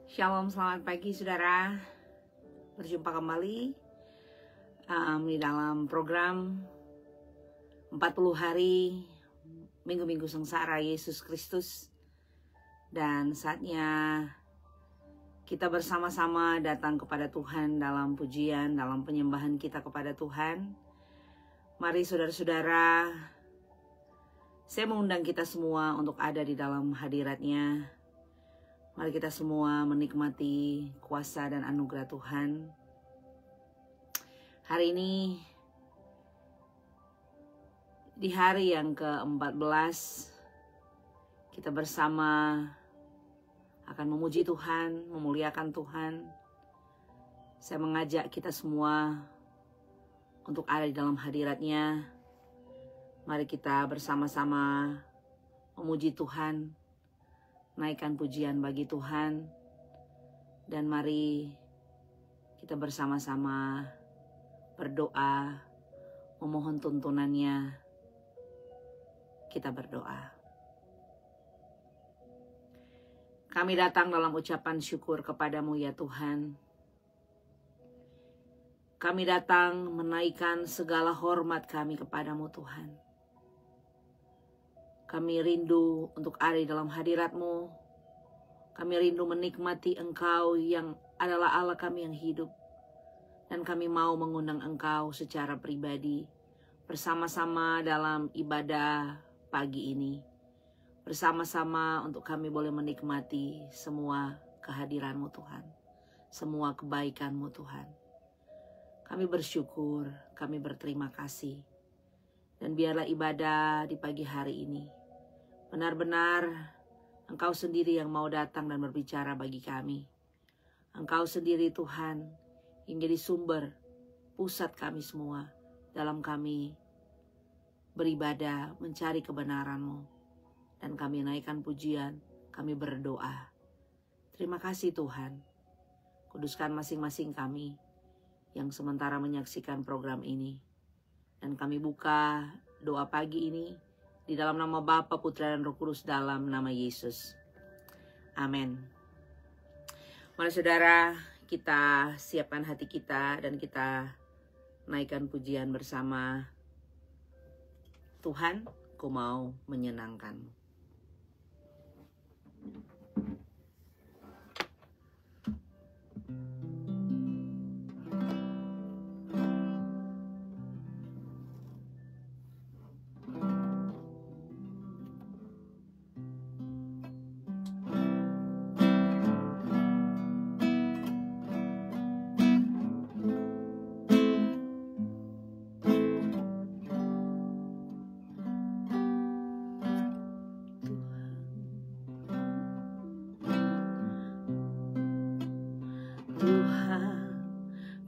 Shalom, selamat pagi saudara. Berjumpa kembali di dalam program 40 hari Minggu-Minggu Sengsara Yesus Kristus. Dan saatnya kita bersama-sama datang kepada Tuhan dalam pujian, dalam penyembahan kita kepada Tuhan. Mari saudara-saudara, saya mengundang kita semua untuk ada di dalam hadirat-Nya. Mari kita semua menikmati kuasa dan anugerah Tuhan. Hari ini, di hari yang ke-14, kita bersama akan memuji Tuhan, memuliakan Tuhan. Saya mengajak kita semua untuk ada di dalam hadirat-Nya. Mari kita bersama-sama memuji Tuhan, naikkan pujian bagi Tuhan, dan mari kita bersama-sama berdoa, memohon tuntunannya. Kita berdoa. Kami datang dalam ucapan syukur kepadamu ya Tuhan. Kami datang menaikkan segala hormat kami kepadamu Tuhan. Kami rindu untuk ada di dalam hadirat-Mu. Kami rindu menikmati Engkau yang adalah Allah kami yang hidup. Dan kami mau mengundang Engkau secara pribadi bersama-sama dalam ibadah pagi ini. Bersama-sama untuk kami boleh menikmati semua kehadiran-Mu Tuhan. Semua kebaikan-Mu Tuhan. Kami bersyukur, kami berterima kasih. Dan biarlah ibadah di pagi hari ini benar-benar Engkau sendiri yang mau datang dan berbicara bagi kami. Engkau sendiri Tuhan yang jadi sumber, pusat kami semua dalam kami beribadah, mencari kebenaran-Mu. Dan kami naikkan pujian, kami berdoa. Terima kasih Tuhan. Kuduskan masing-masing kami yang sementara menyaksikan program ini. Dan kami buka doa pagi ini di dalam nama Bapa, Putra, dan Roh Kudus dalam nama Yesus. Amin. Mari saudara, kita siapkan hati kita dan kita naikkan pujian bersama. Tuhan, ku mau menyenangkan-Mu.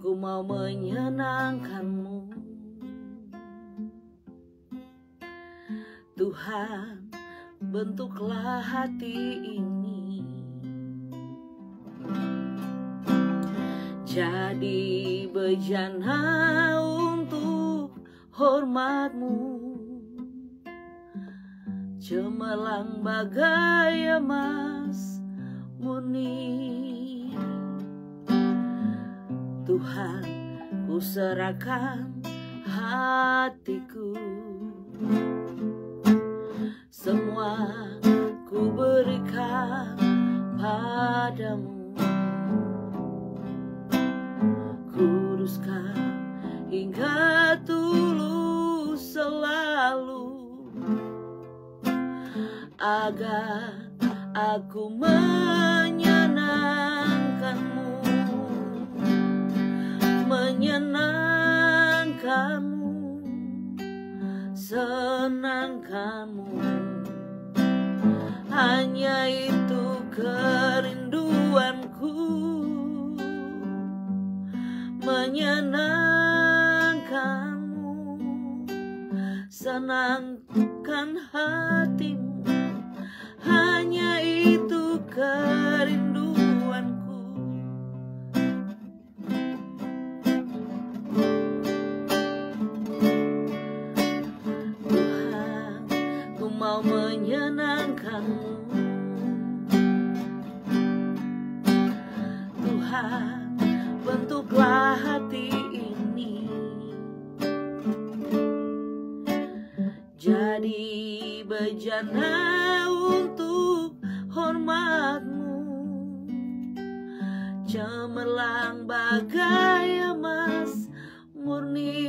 Ku mau menyenangkan-Mu, Tuhan, bentuklah hati ini jadi bejana untuk hormat-Mu, cemerlang bagai emas murni. Tuhan, ku serahkan hatiku, semua ku berikan padamu. Kuduskan hingga tulus selalu, agar aku menyenangkan-Mu. Menyenangkan-Mu, senangkan-Mu, hanya itu kerinduanku. Menyenangkan-Mu, senangkan hati-Mu, hanya itu kerinduanku. Menyenangkan-Mu, Tuhan, bentuklah hati ini jadi bejana untuk hormat-Mu, cemerlang bagai emas murni.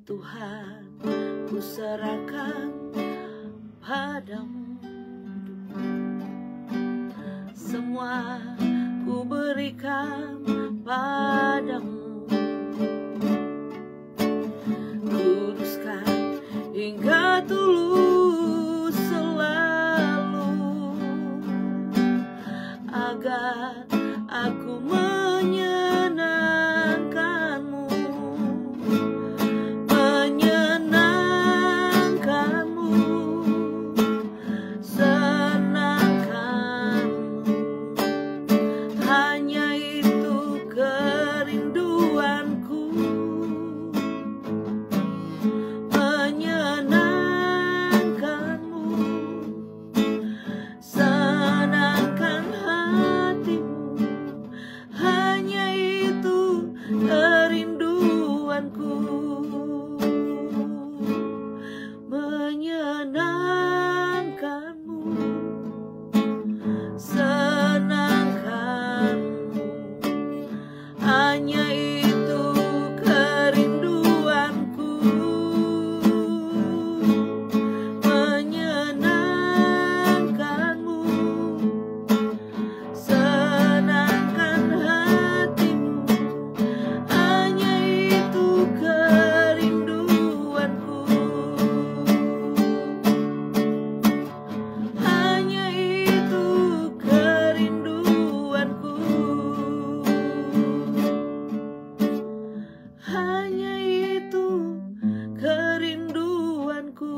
Tuhan, ku serahkan padamu, semua ku berikan padamu. Kuduskan hingga tulus selalu, agar aku menyenangkan-Mu, menyenangkan-Mu, senangkan-Mu. Hanya itu kerinduanku, menyenangkan-Mu, senangkan hatimu. Hanya itu kerinduanku, menyenangkan-Mu, senangkan-Mu. Hanya itu kerinduanku, menyenangkan-Mu, senangkan hatimu. Hanya itu kerinduanku, hanya itu kerinduanku, hanya itu kerinduanku.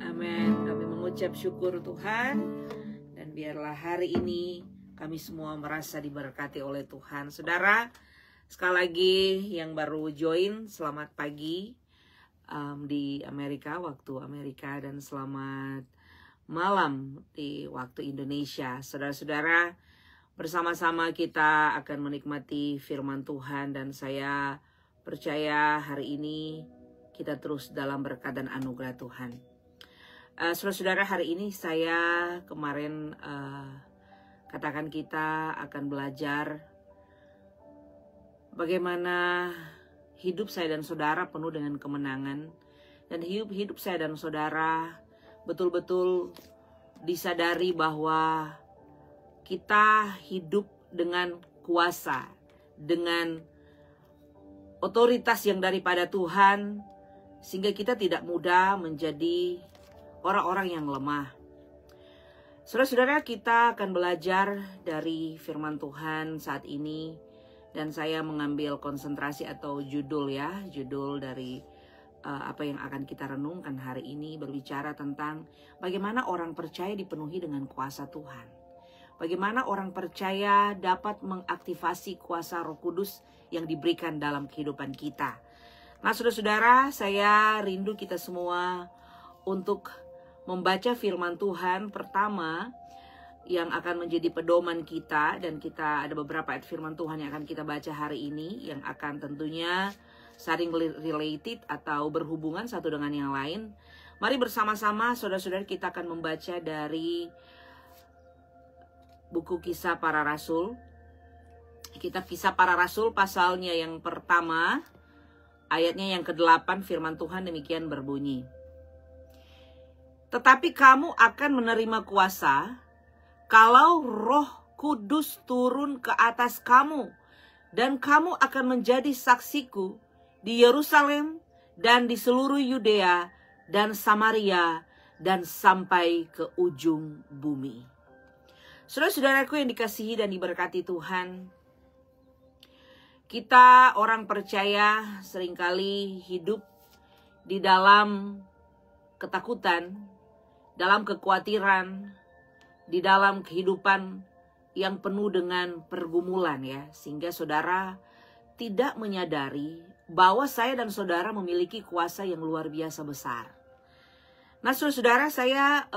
Amin. Kami mengucap syukur Tuhan, dan biarlah hari ini kami semua merasa diberkati oleh Tuhan. Saudara, sekali lagi yang baru join, selamat pagi di Amerika, waktu Amerika, dan selamat malam di waktu Indonesia. Saudara-saudara, bersama-sama kita akan menikmati firman Tuhan, dan saya percaya hari ini kita terus dalam berkat dan anugerah Tuhan. Saudara-saudara, hari ini saya kemarin katakan kita akan belajar bagaimana hidup saya dan saudara penuh dengan kemenangan, dan hidup saya dan saudara betul-betul disadari bahwa kita hidup dengan kuasa, dengan otoritas yang daripada Tuhan, sehingga kita tidak mudah menjadi orang-orang yang lemah. Saudara-saudara, kita akan belajar dari firman Tuhan saat ini, dan saya mengambil konsentrasi atau judul dari apa yang akan kita renungkan hari ini, berbicara tentang bagaimana orang percaya dipenuhi dengan kuasa Tuhan. Bagaimana orang percaya dapat mengaktifasi kuasa Roh Kudus yang diberikan dalam kehidupan kita. Nah, saudara-saudara, saya rindu kita semua untuk membaca firman Tuhan pertama yang akan menjadi pedoman kita, dan kita ada beberapa ayat firman Tuhan yang akan kita baca hari ini yang akan tentunya saling related atau berhubungan satu dengan yang lain. Mari bersama-sama saudara-saudara kita akan membaca dari buku Kisah Para Rasul. Kitab Kisah Para Rasul pasalnya yang pertama, ayatnya yang ke-8, firman Tuhan demikian berbunyi. Tetapi kamu akan menerima kuasa kalau Roh Kudus turun ke atas kamu, dan kamu akan menjadi saksiku di Yerusalem dan di seluruh Yudea dan Samaria dan sampai ke ujung bumi. Saudara-saudaraku yang dikasihi dan diberkati Tuhan, kita orang percaya seringkali hidup di dalam ketakutan, dalam kekhawatiran, di dalam kehidupan yang penuh dengan pergumulan ya, sehingga saudara tidak menyadari bahwa saya dan saudara memiliki kuasa yang luar biasa besar. Nah, saudara-saudara, saya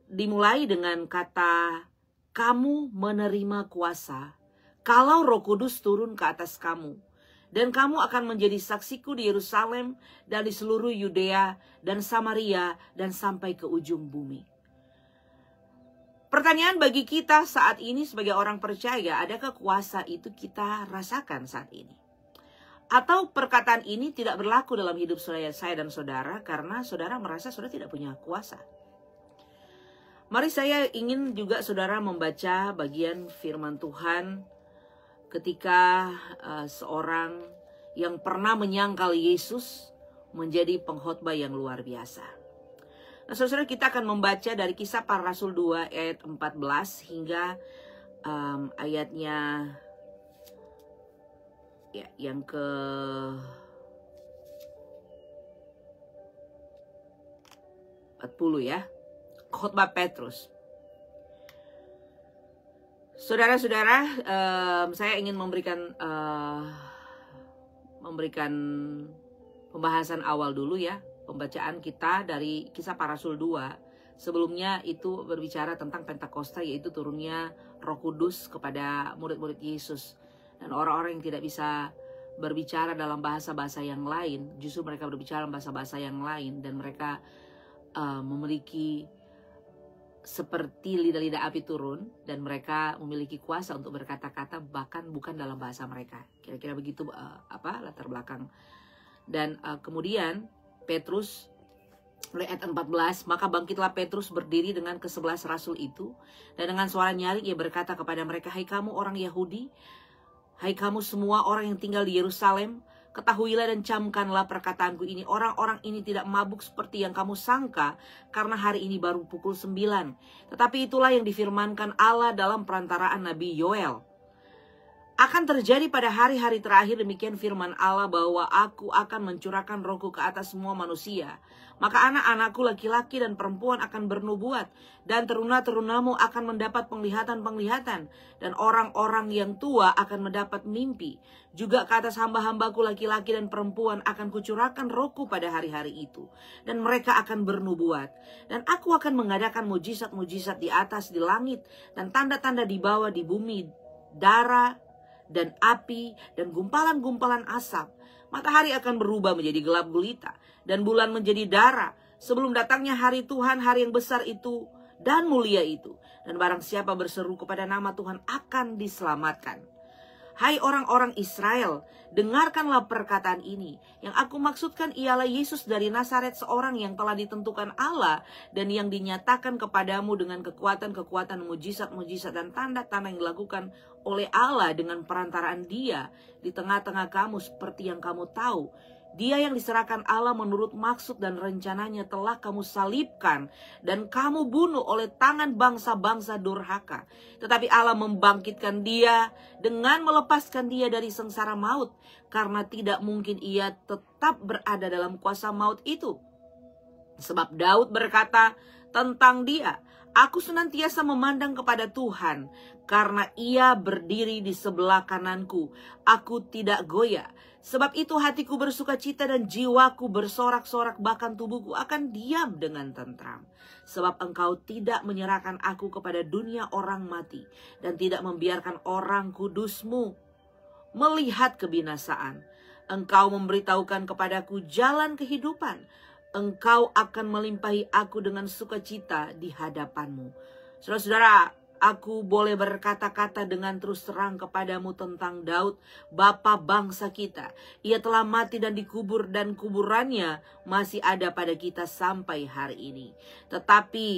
dimulai dengan kata kamu menerima kuasa kalau Roh Kudus turun ke atas kamu. Dan kamu akan menjadi saksiku di Yerusalem dan di seluruh Yudea dan Samaria dan sampai ke ujung bumi. Pertanyaan bagi kita saat ini sebagai orang percaya, adakah kuasa itu kita rasakan saat ini? Atau perkataan ini tidak berlaku dalam hidup saya dan saudara karena saudara merasa saudara tidak punya kuasa? Mari saya ingin juga saudara membaca bagian firman Tuhan ketika seorang yang pernah menyangkal Yesus menjadi pengkhotbah yang luar biasa. Nah, saudara, kita akan membaca dari Kisah Para Rasul 2 ayat 14 hingga ayatnya ya, yang ke 40 ya. Khotbah Petrus. Saudara-saudara, saya ingin memberikan pembahasan awal dulu ya. Pembacaan kita dari Kisah Para Rasul 2. Sebelumnya itu berbicara tentang Pentakosta, yaitu turunnya Roh Kudus kepada murid-murid Yesus. Dan orang-orang yang tidak bisa berbicara dalam bahasa-bahasa yang lain, justru mereka berbicara dalam bahasa-bahasa yang lain. Dan mereka memiliki seperti lidah-lidah api turun, dan mereka memiliki kuasa untuk berkata-kata bahkan bukan dalam bahasa mereka. Kira-kira begitu latar belakang. Dan kemudian Petrus mulai ayat 14, maka bangkitlah Petrus berdiri dengan ke-11 rasul itu, dan dengan suara nyaring ia berkata kepada mereka, hai kamu orang Yahudi, hai kamu semua orang yang tinggal di Yerusalem, ketahuilah dan camkanlah perkataanku ini. Orang-orang ini tidak mabuk seperti yang kamu sangka, karena hari ini baru pukul 9. Tetapi itulah yang difirmankan Allah dalam perantaraan Nabi Yoel. Akan terjadi pada hari-hari terakhir, demikian firman Allah, bahwa aku akan mencurahkan rohku ke atas semua manusia. Maka anak-anakku laki-laki dan perempuan akan bernubuat, dan teruna-terunamu akan mendapat penglihatan-penglihatan, dan orang-orang yang tua akan mendapat mimpi. Juga ke atas hamba-hambaku laki-laki dan perempuan akan kucurahkan rohku pada hari-hari itu, dan mereka akan bernubuat. Dan aku akan mengadakan mujizat-mujizat di atas di langit, dan tanda-tanda di bawah di bumi, darah dan api dan gumpalan-gumpalan asap. Matahari akan berubah menjadi gelap gulita dan bulan menjadi darah sebelum datangnya hari Tuhan, hari yang besar itu dan mulia itu. Dan barang siapa berseru kepada nama Tuhan akan diselamatkan. Hai orang-orang Israel, dengarkanlah perkataan ini. Yang aku maksudkan ialah Yesus dari Nazaret, seorang yang telah ditentukan Allah dan yang dinyatakan kepadamu dengan kekuatan-kekuatan, mujizat-mujizat dan tanda-tanda yang dilakukan oleh Allah dengan perantaraan Dia di tengah-tengah kamu, seperti yang kamu tahu. Dia yang diserahkan Allah menurut maksud dan rencananya telah kamu salibkan dan kamu bunuh oleh tangan bangsa-bangsa durhaka. Tetapi Allah membangkitkan dia dengan melepaskan dia dari sengsara maut, karena tidak mungkin ia tetap berada dalam kuasa maut itu. Sebab Daud berkata tentang dia, aku senantiasa memandang kepada Tuhan, karena ia berdiri di sebelah kananku, aku tidak goyah. Sebab itu hatiku bersuka cita dan jiwaku bersorak-sorak, bahkan tubuhku akan diam dengan tentram. Sebab engkau tidak menyerahkan aku kepada dunia orang mati, dan tidak membiarkan orang kudusmu melihat kebinasaan. Engkau memberitahukan kepadaku jalan kehidupan. Engkau akan melimpahi aku dengan sukacita di hadapanmu. Saudara-saudara, aku boleh berkata-kata dengan terus terang kepadamu tentang Daud, bapa bangsa kita. Ia telah mati dan dikubur, dan kuburannya masih ada pada kita sampai hari ini. Tetapi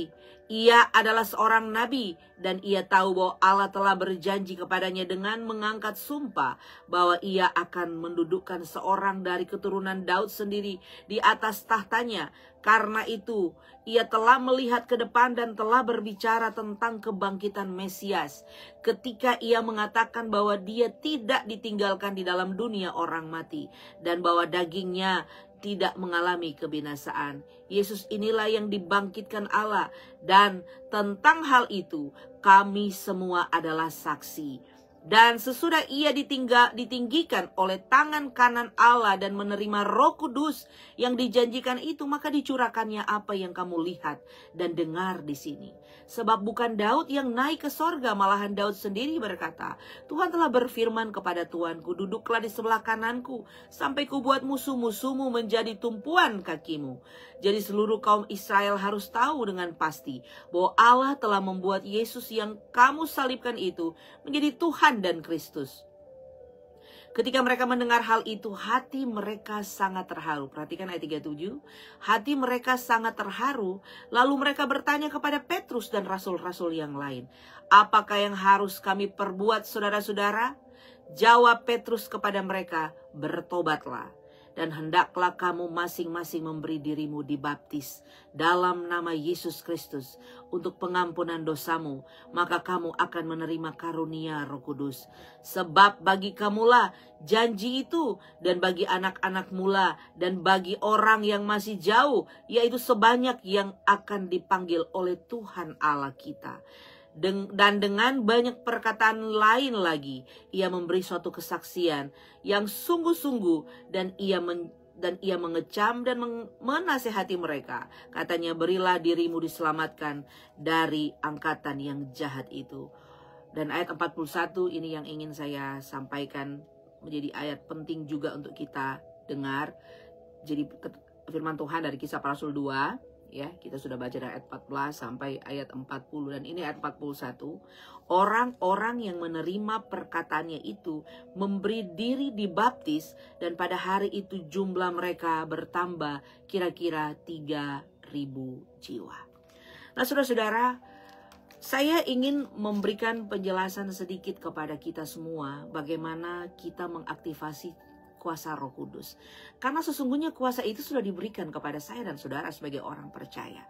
ia adalah seorang nabi, dan ia tahu bahwa Allah telah berjanji kepadanya dengan mengangkat sumpah bahwa ia akan mendudukkan seorang dari keturunan Daud sendiri di atas tahtanya. Karena itu, ia telah melihat ke depan dan telah berbicara tentang kebangkitan Mesias, ketika ia mengatakan bahwa dia tidak ditinggalkan di dalam dunia orang mati, dan bahwa dagingnya tidak mengalami kebinasaan. Yesus inilah yang dibangkitkan Allah, dan tentang hal itu kami semua adalah saksi. Dan sesudah ia ditinggikan oleh tangan kanan Allah dan menerima Roh Kudus yang dijanjikan itu, maka dicurahkannya apa yang kamu lihat dan dengar di sini. Sebab bukan Daud yang naik ke sorga, malahan Daud sendiri berkata, Tuhan telah berfirman kepada Tuanku, duduklah di sebelah kananku, sampai kubuat musuh-musuhmu menjadi tumpuan kakimu. Jadi seluruh kaum Israel harus tahu dengan pasti bahwa Allah telah membuat Yesus yang kamu salibkan itu menjadi Tuhan dan Kristus. Ketika mereka mendengar hal itu, hati mereka sangat terharu. Perhatikan ayat 37. Hati mereka sangat terharu. Lalu mereka bertanya kepada Petrus dan rasul-rasul yang lain, apakah yang harus kami perbuat, saudara-saudara? Jawab Petrus kepada mereka, bertobatlah. Dan hendaklah kamu masing-masing memberi dirimu dibaptis dalam nama Yesus Kristus untuk pengampunan dosamu, maka kamu akan menerima karunia Roh Kudus. Sebab bagi kamulah janji itu, dan bagi anak-anak mula, dan bagi orang yang masih jauh, yaitu sebanyak yang akan dipanggil oleh Tuhan Allah kita. Dan dengan banyak perkataan lain lagi, ia memberi suatu kesaksian yang sungguh-sungguh, dan ia mengecam dan menasehati mereka. Katanya, berilah dirimu diselamatkan dari angkatan yang jahat itu. Dan ayat 41 ini yang ingin saya sampaikan, menjadi ayat penting juga untuk kita dengar. Jadi firman Tuhan dari Kisah Para Rasul 2. Ya, kita sudah baca dari ayat 14 sampai ayat 40. Dan ini ayat 41. Orang-orang yang menerima perkataannya itu memberi diri dibaptis, dan pada hari itu jumlah mereka bertambah kira-kira 3.000 jiwa. Nah, saudara-saudara, saya ingin memberikan penjelasan sedikit kepada kita semua bagaimana kita mengaktifasi kuasa Roh Kudus. Karena sesungguhnya kuasa itu sudah diberikan kepada saya dan saudara sebagai orang percaya.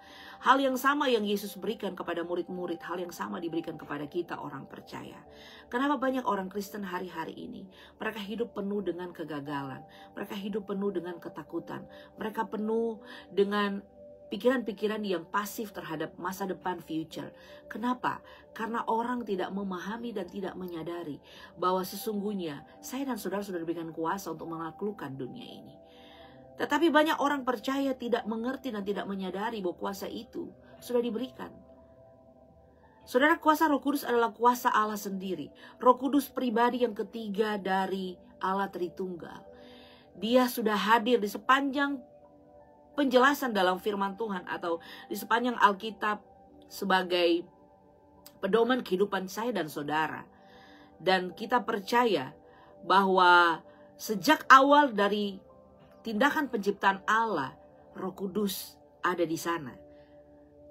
Hal yang sama yang Yesus berikan kepada murid-murid, hal yang sama diberikan kepada kita orang percaya. Kenapa banyak orang Kristen hari-hari ini? Mereka hidup penuh dengan kegagalan. Mereka hidup penuh dengan ketakutan. Mereka penuh dengan pikiran-pikiran yang pasif terhadap masa depan future. Kenapa? Karena orang tidak memahami dan tidak menyadari bahwa sesungguhnya saya dan saudara sudah diberikan kuasa untuk menaklukkan dunia ini. Tetapi banyak orang percaya tidak mengerti dan tidak menyadari bahwa kuasa itu sudah diberikan. Saudara, kuasa Roh Kudus adalah kuasa Allah sendiri. Roh Kudus pribadi yang ketiga dari Allah Tritunggal. Dia sudah hadir di sepanjang penjelasan dalam firman Tuhan atau di sepanjang Alkitab sebagai pedoman kehidupan saya dan saudara. Dan kita percaya bahwa sejak awal dari tindakan penciptaan Allah, Roh Kudus ada di sana.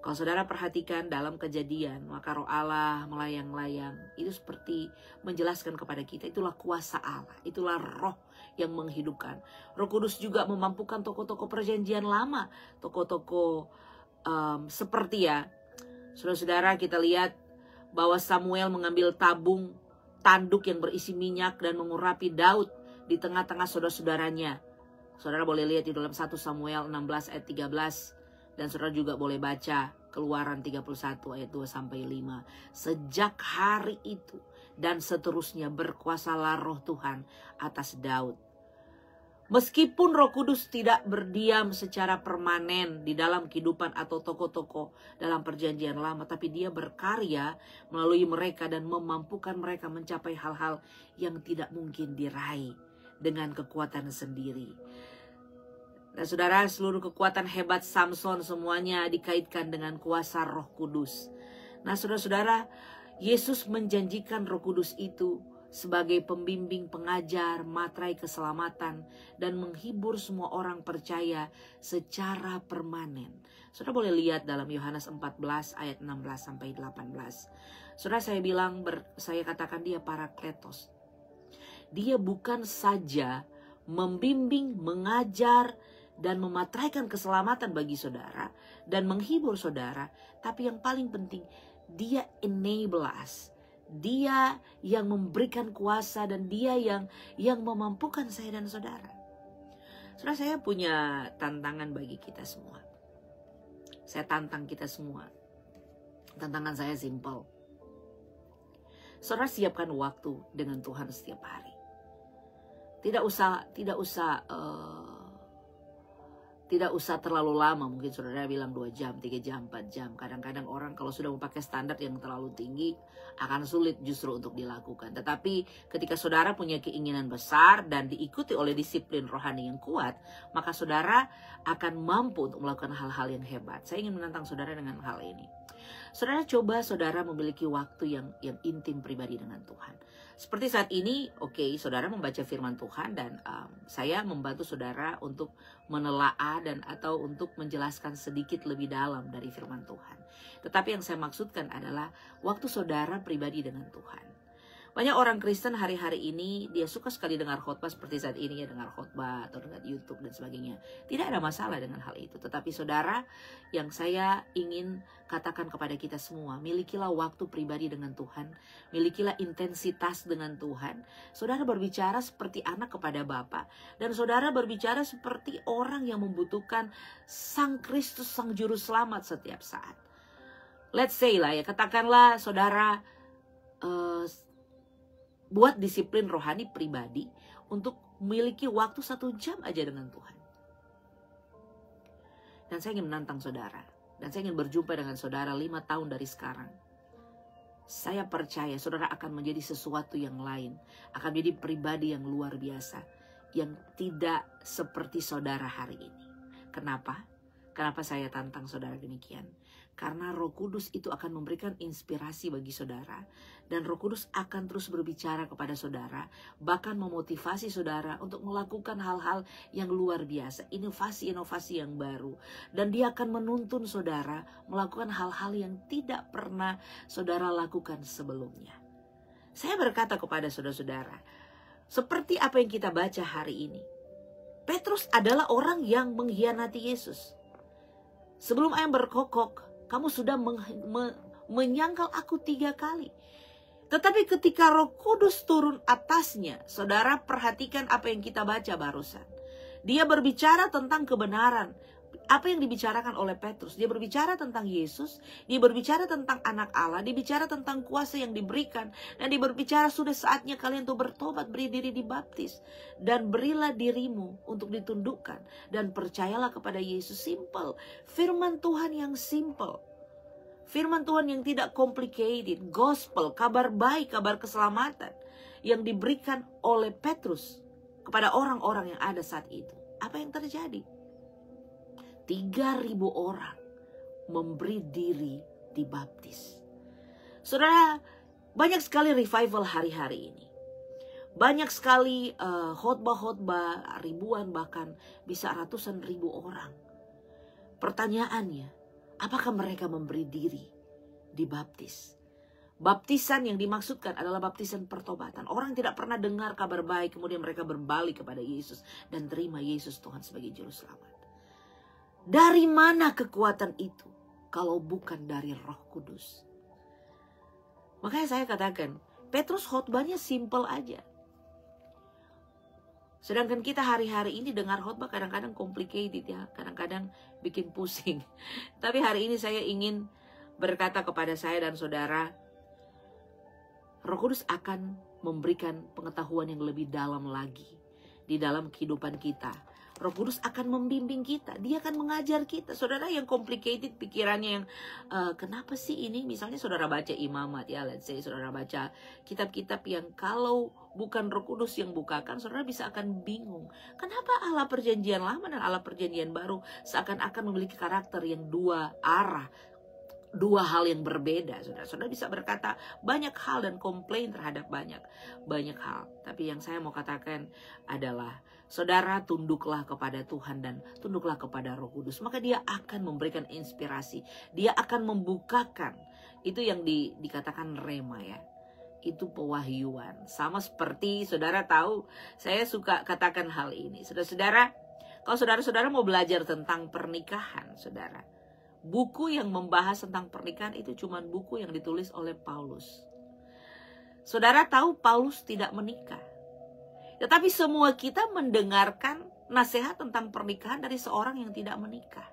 Kalau saudara perhatikan dalam Kejadian, maka Roh Allah melayang-layang. Itu seperti menjelaskan kepada kita, itulah kuasa Allah, itulah Roh yang menghidupkan. Roh Kudus juga memampukan tokoh-tokoh perjanjian lama, tokoh-tokoh seperti ya, saudara-saudara, kita lihat bahwa Samuel mengambil tabung tanduk yang berisi minyak dan mengurapi Daud di tengah-tengah saudara-saudaranya. Saudara boleh lihat di dalam 1 Samuel 16 ayat 13. Dan saudara juga boleh baca Keluaran 31 ayat 2 sampai 5. Sejak hari itu dan seterusnya berkuasalah Roh Tuhan atas Daud. Meskipun Roh Kudus tidak berdiam secara permanen di dalam kehidupan atau tokoh-tokoh dalam perjanjian lama, tapi dia berkarya melalui mereka dan memampukan mereka mencapai hal-hal yang tidak mungkin diraih dengan kekuatan sendiri. Dan saudara, seluruh kekuatan hebat Samson semuanya dikaitkan dengan kuasa Roh Kudus. Nah, saudara-saudara, Yesus menjanjikan Roh Kudus itu sebagai pembimbing, pengajar, materai keselamatan, dan menghibur semua orang percaya secara permanen. Saudara boleh lihat dalam Yohanes 14 ayat 16 sampai 18. Saudara, saya katakan dia Parakletos. Dia bukan saja membimbing, mengajar, dan memateraikan keselamatan bagi saudara dan menghibur saudara, tapi yang paling penting, dia enable us. Dia yang memberikan kuasa dan dia yang memampukan saya dan saudara. Saudara, saya punya tantangan bagi kita semua. Saya tantang kita semua. Tantangan saya simple. Saudara siapkan waktu dengan Tuhan setiap hari. Tidak usah terlalu lama. Mungkin saudara bilang 2 jam, 3 jam, 4 jam. Kadang-kadang orang kalau sudah memakai standar yang terlalu tinggi, akan sulit justru untuk dilakukan. Tetapi ketika saudara punya keinginan besar dan diikuti oleh disiplin rohani yang kuat, maka saudara akan mampu untuk melakukan hal-hal yang hebat. Saya ingin menantang saudara dengan hal ini. Saudara coba saudara memiliki waktu yang intim pribadi dengan Tuhan. Seperti saat ini, saudara membaca firman Tuhan dan saya membantu saudara untuk menelaah dan atau untuk menjelaskan sedikit lebih dalam dari firman Tuhan. Tetapi yang saya maksudkan adalah waktu saudara pribadi dengan Tuhan. Banyak orang Kristen hari-hari ini dia suka sekali dengar khotbah seperti saat ini ya, dengar khotbah atau dengar YouTube dan sebagainya. Tidak ada masalah dengan hal itu. Tetapi saudara, yang saya ingin katakan kepada kita semua, milikilah waktu pribadi dengan Tuhan, milikilah intensitas dengan Tuhan. Saudara berbicara seperti anak kepada Bapa, dan saudara berbicara seperti orang yang membutuhkan Sang Kristus, Sang Juru Selamat setiap saat. Let's say lah ya, katakanlah saudara buat disiplin rohani pribadi untuk memiliki waktu 1 jam aja dengan Tuhan. Dan saya ingin menantang saudara. Dan saya ingin berjumpa dengan saudara 5 tahun dari sekarang. Saya percaya saudara akan menjadi sesuatu yang lain. Akan menjadi pribadi yang luar biasa. Yang tidak seperti saudara hari ini. Kenapa? Kenapa saya tantang saudara demikian? Karena Roh Kudus itu akan memberikan inspirasi bagi saudara. Dan Roh Kudus akan terus berbicara kepada saudara. Bahkan memotivasi saudara untuk melakukan hal-hal yang luar biasa. Inovasi-inovasi yang baru. Dan dia akan menuntun saudara melakukan hal-hal yang tidak pernah saudara lakukan sebelumnya. Saya berkata kepada saudara-saudara, seperti apa yang kita baca hari ini. Petrus adalah orang yang mengkhianati Yesus. Sebelum ayam berkokok, kamu sudah menyangkal aku 3 kali. Tetapi ketika Roh Kudus turun atasnya, saudara perhatikan apa yang kita baca barusan. Dia berbicara tentang kebenaran. Apa yang dibicarakan oleh Petrus? Dia berbicara tentang Yesus. Dia berbicara tentang anak Allah. Dia bicara tentang kuasa yang diberikan. Dan dia berbicara sudah saatnya kalian untuk bertobat, beri diri dibaptis. Dan berilah dirimu untuk ditundukkan. Dan percayalah kepada Yesus. Simple. Firman Tuhan yang simple. Firman Tuhan yang tidak complicated. Gospel, kabar baik, kabar keselamatan. Yang diberikan oleh Petrus kepada orang-orang yang ada saat itu. Apa yang terjadi? 3.000 orang memberi diri dibaptis. Saudara, banyak sekali revival hari-hari ini. Banyak sekali khotbah-khotbah, ribuan bahkan bisa ratusan ribu orang. Pertanyaannya, apakah mereka memberi diri dibaptis? Baptisan yang dimaksudkan adalah baptisan pertobatan. Orang tidak pernah dengar kabar baik, kemudian mereka berbalik kepada Yesus dan terima Yesus Tuhan sebagai Juru Selamat. Dari mana kekuatan itu kalau bukan dari Roh Kudus? Makanya saya katakan, Petrus khotbahnya simple aja. Sedangkan kita hari-hari ini dengar khotbah kadang-kadang complicated ya, kadang-kadang bikin pusing. Tapi hari ini saya ingin berkata kepada saya dan saudara, Roh Kudus akan memberikan pengetahuan yang lebih dalam lagi di dalam kehidupan kita. Roh Kudus akan membimbing kita. Dia akan mengajar kita. Saudara yang complicated pikirannya yang kenapa sih ini? Misalnya saudara baca Imamat ya, let's say saudara baca kitab-kitab yang kalau bukan Roh Kudus yang bukakan, saudara bisa akan bingung. Kenapa Allah Perjanjian Lama dan Allah Perjanjian Baru seakan-akan memiliki karakter yang 2 arah, 2 hal yang berbeda. Saudara bisa berkata banyak hal dan komplain terhadap banyak hal. Tapi yang saya mau katakan adalah saudara tunduklah kepada Tuhan dan tunduklah kepada Roh Kudus. Maka dia akan memberikan inspirasi. Dia akan membukakan. Itu yang dikatakan rema ya. Itu pewahyuan. Sama seperti saudara tahu, saya suka katakan hal ini. Saudara-saudara, kalau saudara-saudara mau belajar tentang pernikahan, saudara, buku yang membahas tentang pernikahan itu cuma buku yang ditulis oleh Paulus. Saudara tahu Paulus tidak menikah. Tetapi semua kita mendengarkan nasihat tentang pernikahan dari seorang yang tidak menikah.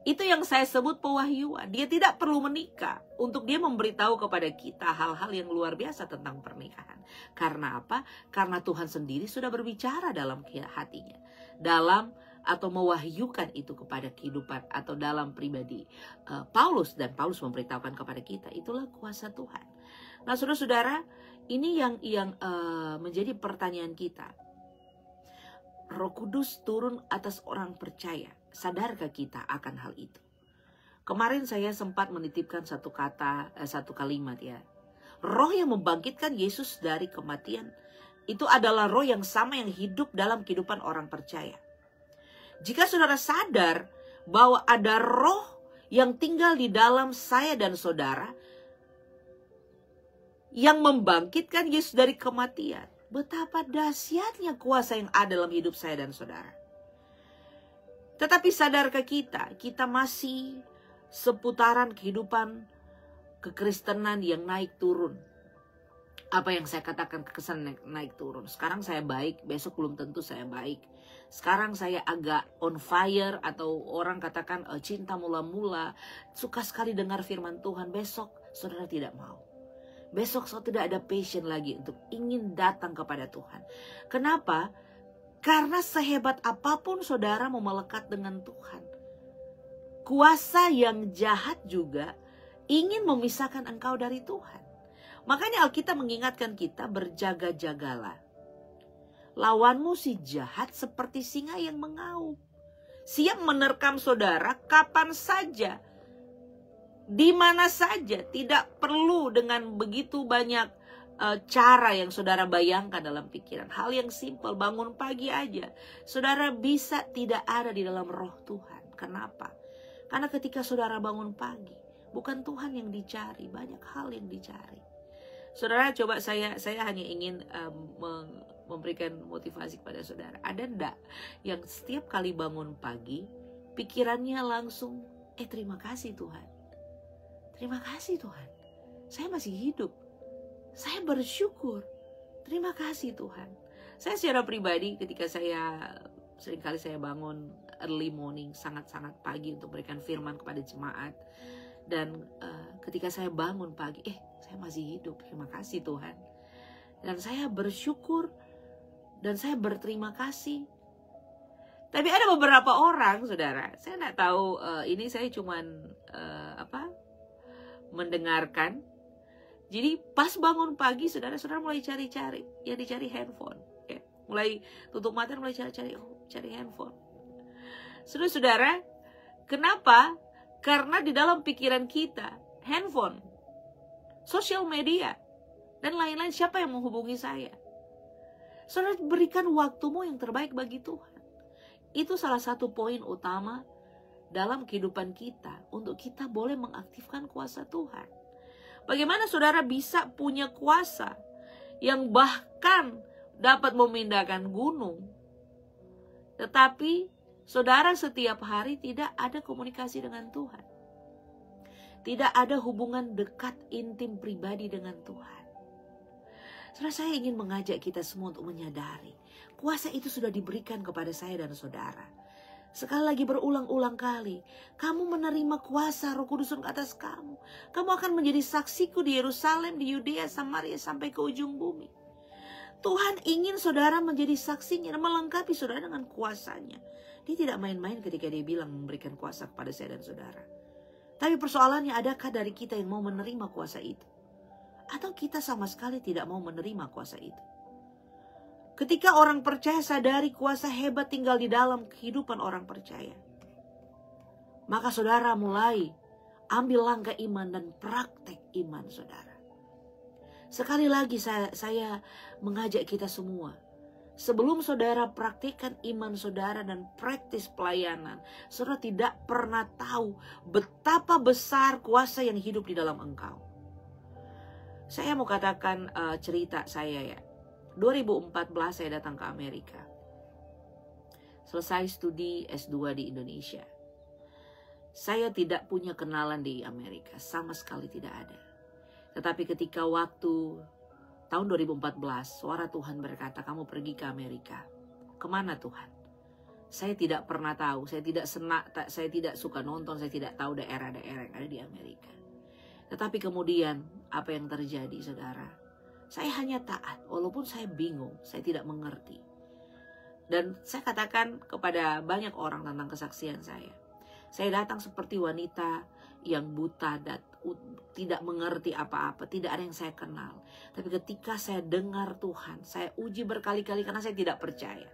Itu yang saya sebut pewahyuan. Dia tidak perlu menikah untuk dia memberitahu kepada kita hal-hal yang luar biasa tentang pernikahan. Karena apa? Karena Tuhan sendiri sudah berbicara dalam hatinya. Dalam atau mewahyukan itu kepada kehidupan atau dalam pribadi Paulus. Dan Paulus memberitahukan kepada kita. Itulah kuasa Tuhan. Nah, saudara-saudara, ini yang menjadi pertanyaan kita. Roh Kudus turun atas orang percaya. Sadarkah kita akan hal itu? Kemarin saya sempat menitipkan satu kalimat ya. Roh yang membangkitkan Yesus dari kematian itu adalah roh yang sama yang hidup dalam kehidupan orang percaya. Jika saudara sadar bahwa ada roh yang tinggal di dalam saya dan saudara yang membangkitkan Yesus dari kematian, betapa dahsyatnya kuasa yang ada dalam hidup saya dan saudara. Tetapi sadarkah kita masih seputaran kehidupan kekristenan yang naik turun. Apa yang saya katakan kekesan naik turun. Sekarang saya baik, besok belum tentu saya baik. Sekarang saya agak on fire atau orang katakan cinta mula-mula. Suka sekali dengar firman Tuhan, besok saudara tidak mau. Besok saudara tidak ada passion lagi untuk ingin datang kepada Tuhan. Kenapa? Karena sehebat apapun saudara mau melekat dengan Tuhan, kuasa yang jahat juga ingin memisahkan engkau dari Tuhan. Makanya Alkitab mengingatkan kita, berjaga-jagalah. Lawanmu si jahat seperti singa yang mengaum. Siap menerkam saudara kapan saja, di mana saja. Tidak perlu dengan begitu banyak cara yang saudara bayangkan dalam pikiran. Hal yang simpel, bangun pagi aja. Saudara bisa tidak ada di dalam roh Tuhan. Kenapa? Karena ketika saudara bangun pagi, bukan Tuhan yang dicari, banyak hal yang dicari. Saudara, coba saya hanya ingin memberikan motivasi kepada saudara. Ada enggak yang setiap kali bangun pagi, pikirannya langsung, terima kasih Tuhan. Terima kasih Tuhan. Saya masih hidup. Saya bersyukur. Terima kasih Tuhan. Saya secara pribadi ketika seringkali saya bangun early morning, sangat-sangat pagi untuk berikan firman kepada jemaat. Dan ketika saya bangun pagi, saya masih hidup. Terima kasih Tuhan. Dan saya bersyukur dan saya berterima kasih. Tapi ada beberapa orang, saudara, saya tidak tahu, ini saya cuman mendengarkan. Jadi pas bangun pagi, saudara-saudara mulai cari-cari. Ya dicari handphone. Ya. Mulai tutup mata, mulai cari-cari. Cari handphone. Saudara-saudara, kenapa? Karena di dalam pikiran kita, handphone, sosial media, dan lain-lain, siapa yang menghubungi saya? Saudara, berikan waktumu yang terbaik bagi Tuhan. Itu salah satu poin utama dalam kehidupan kita. Untuk kita boleh mengaktifkan kuasa Tuhan. Bagaimana saudara bisa punya kuasa yang bahkan dapat memindahkan gunung, tetapi saudara setiap hari tidak ada komunikasi dengan Tuhan. Tidak ada hubungan dekat, intim, pribadi dengan Tuhan. Saudara, saya ingin mengajak kita semua untuk menyadari kuasa itu sudah diberikan kepada saya dan saudara. Sekali lagi, berulang-ulang kali, kamu menerima kuasa Roh Kudus ke atas kamu. Kamu akan menjadi saksiku di Yerusalem, di Yudea, Samaria, sampai ke ujung bumi. Tuhan ingin saudara menjadi saksinya dan melengkapi saudara dengan kuasanya. Dia tidak main-main ketika dia bilang memberikan kuasa kepada saya dan saudara. Tapi persoalannya, adakah dari kita yang mau menerima kuasa itu? Atau kita sama sekali tidak mau menerima kuasa itu? Ketika orang percaya sadari kuasa hebat tinggal di dalam kehidupan orang percaya, maka saudara mulai ambil langkah iman dan praktek iman saudara. Sekali lagi saya mengajak kita semua, sebelum saudara praktikkan iman saudara dan praktis pelayanan, saudara tidak pernah tahu betapa besar kuasa yang hidup di dalam engkau. Saya mau katakan cerita saya ya. 2014 saya datang ke Amerika. Selesai studi S2 di Indonesia. Saya tidak punya kenalan di Amerika, sama sekali tidak ada. Tetapi ketika waktu tahun 2014, suara Tuhan berkata, kamu pergi ke Amerika. Kemana Tuhan? Saya tidak pernah tahu, saya tidak suka nonton, saya tidak tahu daerah-daerah yang ada di Amerika. Tetapi kemudian apa yang terjadi, saudara? Saya hanya taat, walaupun saya bingung, saya tidak mengerti. Dan saya katakan kepada banyak orang tentang kesaksian saya. Saya datang seperti wanita yang buta dan tidak mengerti apa-apa, tidak ada yang saya kenal. Tapi ketika saya dengar Tuhan, saya uji berkali-kali karena saya tidak percaya.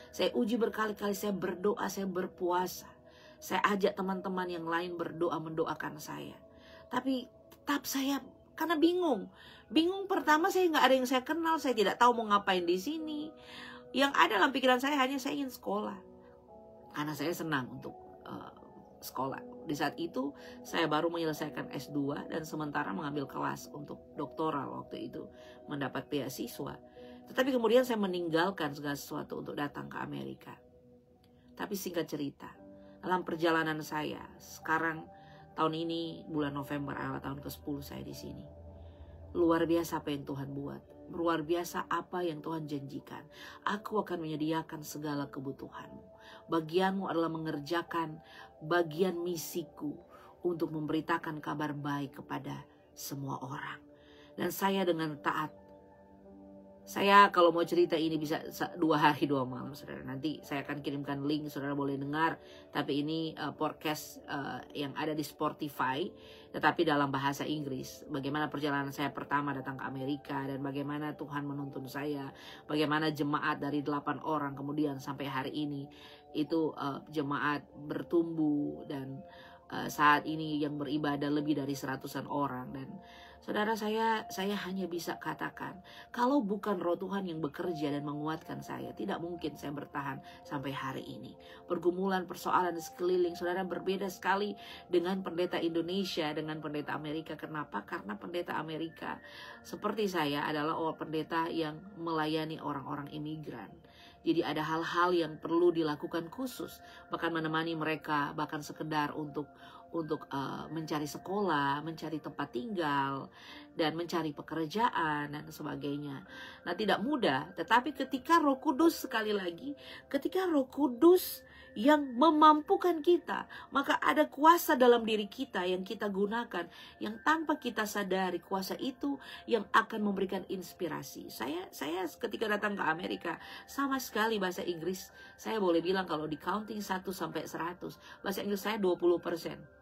Saya uji berkali-kali, saya berdoa, saya berpuasa. Saya ajak teman-teman yang lain berdoa, mendoakan saya. Tapi tetap saya, karena bingung. Bingung pertama, saya nggak ada yang saya kenal, saya tidak tahu mau ngapain di sini. Yang ada dalam pikiran saya hanya saya ingin sekolah. Karena saya senang untuk sekolah. Di saat itu saya baru menyelesaikan S2 dan sementara mengambil kelas untuk doktoral waktu itu, mendapat beasiswa. Tetapi kemudian saya meninggalkan segala sesuatu untuk datang ke Amerika. Tapi singkat cerita, dalam perjalanan saya, sekarang tahun ini bulan November adalah tahun ke-10 saya di sini. Luar biasa apa yang Tuhan buat. Luar biasa apa yang Tuhan janjikan. Aku akan menyediakan segala kebutuhanmu. Bagianmu adalah mengerjakan bagian misiku untuk memberitakan kabar baik kepada semua orang. Dan saya dengan taat. Saya kalau mau cerita ini bisa 2 hari 2 malam, saudara. Nanti saya akan kirimkan link, saudara boleh dengar. Tapi ini podcast yang ada di Spotify, tetapi dalam bahasa Inggris. Bagaimana perjalanan saya pertama datang ke Amerika dan bagaimana Tuhan menuntun saya. Bagaimana jemaat dari 8 orang kemudian sampai hari ini itu jemaat bertumbuh dan saat ini yang beribadah lebih dari 100-an orang. Dan saudara, saya hanya bisa katakan, kalau bukan Roh Tuhan yang bekerja dan menguatkan saya, tidak mungkin saya bertahan sampai hari ini. Pergumulan, persoalan di sekeliling saudara berbeda sekali dengan pendeta Indonesia, dengan pendeta Amerika. Kenapa? Karena pendeta Amerika seperti saya adalah pendeta yang melayani orang-orang imigran. Jadi ada hal-hal yang perlu dilakukan khusus, bahkan menemani mereka, bahkan sekedar untuk mencari sekolah, mencari tempat tinggal, dan mencari pekerjaan dan sebagainya. Nah, tidak mudah, tetapi ketika Roh Kudus, sekali lagi, ketika Roh Kudus yang memampukan kita, maka ada kuasa dalam diri kita yang kita gunakan, yang tanpa kita sadari kuasa itu yang akan memberikan inspirasi. Saya ketika datang ke Amerika, sama sekali bahasa Inggris, saya boleh bilang kalau di counting 1 sampai 100, bahasa Inggris saya 20%.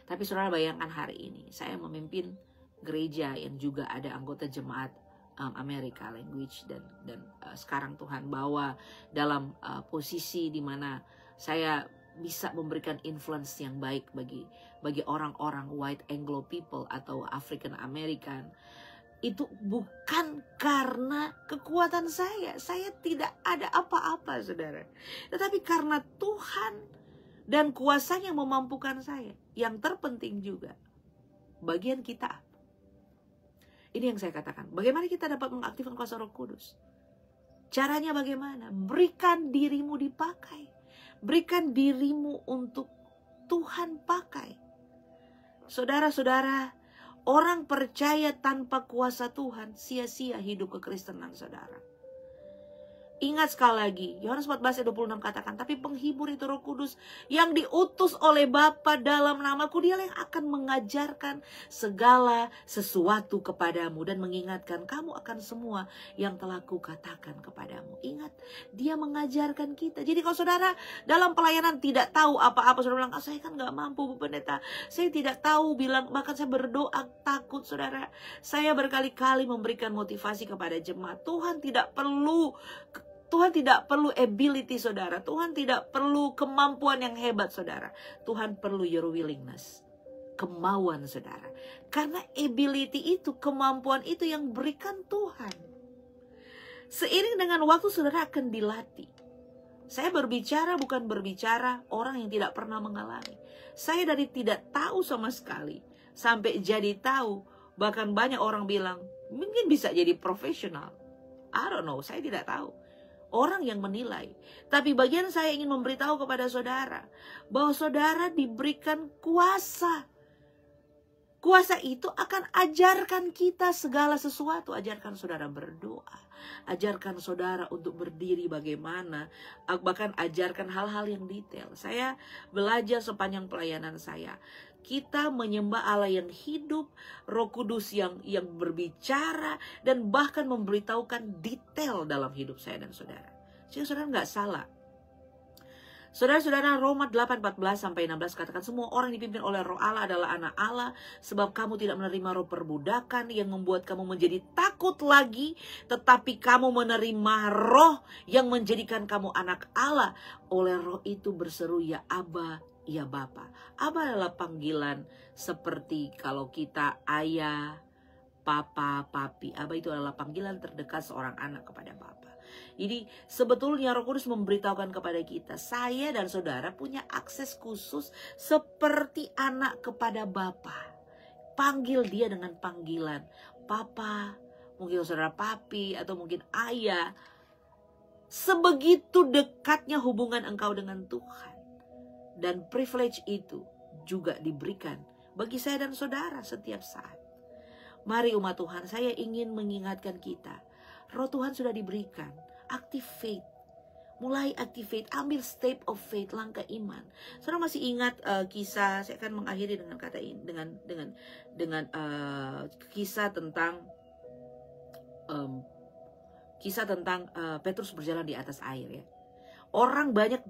Tapi saudara bayangkan hari ini, saya memimpin gereja yang juga ada anggota jemaat Amerika language dan sekarang Tuhan bawa dalam posisi di mana saya bisa memberikan influence yang baik bagi orang-orang white Anglo people atau African American. Itu bukan karena kekuatan saya tidak ada apa-apa, saudara, tetapi karena Tuhan dan kuasanya memampukan saya. Yang terpenting juga bagian kita. Ini yang saya katakan. Bagaimana kita dapat mengaktifkan kuasa Roh Kudus? Caranya bagaimana? Berikan dirimu dipakai. Berikan dirimu untuk Tuhan pakai. Saudara-saudara, orang percaya tanpa kuasa Tuhan sia-sia hidup kekristenan saudara. Ingat sekali lagi, Yohanes 14:26 katakan, tapi penghibur itu Roh Kudus yang diutus oleh Bapa dalam namaku, dia yang akan mengajarkan segala sesuatu kepadamu dan mengingatkan kamu akan semua yang telah kukatakan kepadamu. Ingat, dia mengajarkan kita. Jadi kalau saudara dalam pelayanan tidak tahu apa-apa, saudara bilang, saya kan gak mampu Bu Pendeta, saya tidak tahu, bilang bahkan saya berdoa takut, saudara. Saya berkali-kali memberikan motivasi kepada jemaat. Tuhan tidak perlu ability saudara. Tuhan tidak perlu kemampuan yang hebat saudara. Tuhan perlu your willingness. Kemauan saudara. Karena ability itu, kemampuan itu yang berikan Tuhan. Seiring dengan waktu saudara akan dilatih. Saya berbicara bukan berbicara orang yang tidak pernah mengalami. Saya dari tidak tahu sama sekali sampai jadi tahu. Bahkan banyak orang bilang mungkin bisa jadi profesional. I don't know, saya tidak tahu. Orang yang menilai. Tapi bagian saya ingin memberitahu kepada saudara bahwa saudara diberikan kuasa. Kuasa itu akan ajarkan kita segala sesuatu. Ajarkan saudara berdoa. Ajarkan saudara untuk berdiri bagaimana. Bahkan ajarkan hal-hal yang detail. Saya belajar sepanjang pelayanan saya. Kita menyembah Allah yang hidup, Roh Kudus yang berbicara, dan bahkan memberitahukan detail dalam hidup saya dan saudara. Sehingga saudara nggak salah. Saudara-saudara, Roma 8:14-16 katakan, semua orang dipimpin oleh Roh Allah adalah anak Allah, sebab kamu tidak menerima roh perbudakan yang membuat kamu menjadi takut lagi, tetapi kamu menerima roh yang menjadikan kamu anak Allah. Oleh roh itu berseru, ya Aba, ya Bapa. Aba adalah panggilan seperti kalau kita ayah, papa, papi. Aba itu adalah panggilan terdekat seorang anak kepada Bapa. Jadi sebetulnya Roh Kudus memberitahukan kepada kita, saya dan saudara punya akses khusus seperti anak kepada Bapa. Panggil dia dengan panggilan Papa, mungkin saudara papi, atau mungkin ayah. Sebegitu dekatnya hubungan engkau dengan Tuhan. Dan privilege itu juga diberikan bagi saya dan saudara setiap saat. Mari umat Tuhan, saya ingin mengingatkan kita, Roh Tuhan sudah diberikan. Activate, mulai activate, ambil step of faith, langkah iman. Saudara masih ingat kisah? Saya akan mengakhiri dengan kata ini, dengan kisah tentang Petrus berjalan di atas air ya. Orang banyak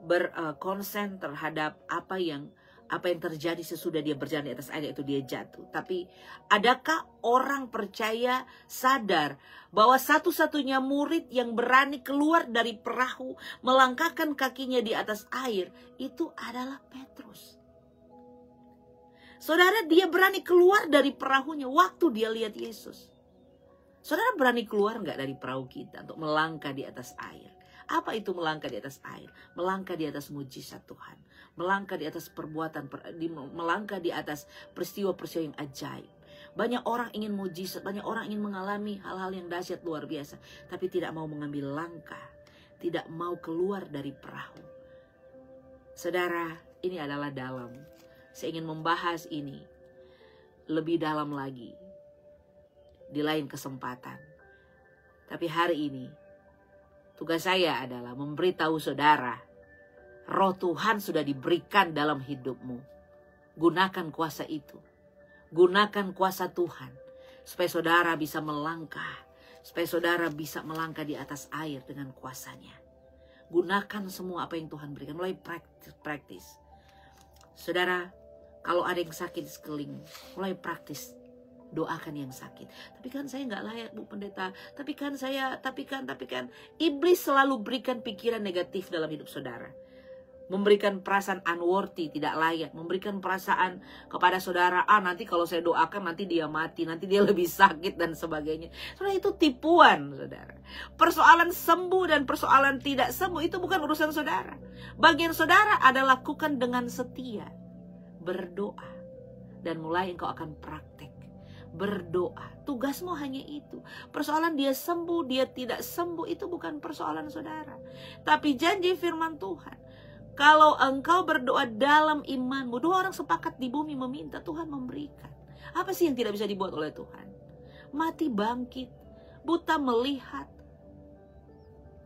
berkonsen terhadap apa yang terjadi sesudah dia berjalan di atas air, yaitu dia jatuh. Tapi adakah orang percaya sadar bahwa satu-satunya murid yang berani keluar dari perahu, melangkahkan kakinya di atas air, itu adalah Petrus. Saudara, dia berani keluar dari perahunya waktu dia lihat Yesus. Saudara berani keluar nggak dari perahu kita untuk melangkah di atas air? Apa itu melangkah di atas air? Melangkah di atas mujizat Tuhan. Melangkah di atas melangkah di atas peristiwa-peristiwa yang ajaib. Banyak orang ingin mujizat, banyak orang ingin mengalami hal-hal yang dahsyat luar biasa, tapi tidak mau mengambil langkah, tidak mau keluar dari perahu. Saudara, ini adalah dalam. Saya ingin membahas ini lebih dalam lagi di lain kesempatan. Tapi hari ini tugas saya adalah memberitahu saudara, Roh Tuhan sudah diberikan dalam hidupmu. Gunakan kuasa itu. Gunakan kuasa Tuhan. Supaya saudara bisa melangkah. Supaya saudara bisa melangkah di atas air dengan kuasanya. Gunakan semua apa yang Tuhan berikan. Mulai praktis. Saudara, kalau ada yang sakit di sekeliling, mulai praktis. Doakan yang sakit. Tapi kan saya nggak layak, Bu Pendeta. Tapi kan. Iblis selalu berikan pikiran negatif dalam hidup saudara. Memberikan perasaan unworthy, tidak layak. Memberikan perasaan kepada saudara, nanti kalau saya doakan nanti dia mati, nanti dia lebih sakit dan sebagainya. Saudara, itu tipuan, saudara. Persoalan sembuh dan persoalan tidak sembuh itu bukan urusan saudara. Bagian saudara adalah lakukan dengan setia. Berdoa. Dan mulai engkau akan praktek. Berdoa. Tugasmu hanya itu. Persoalan dia sembuh, dia tidak sembuh, itu bukan persoalan saudara. Tapi janji firman Tuhan, kalau engkau berdoa dalam imanmu, dua orang sepakat di bumi meminta, Tuhan memberikan. Apa sih yang tidak bisa dibuat oleh Tuhan? Mati bangkit, buta melihat,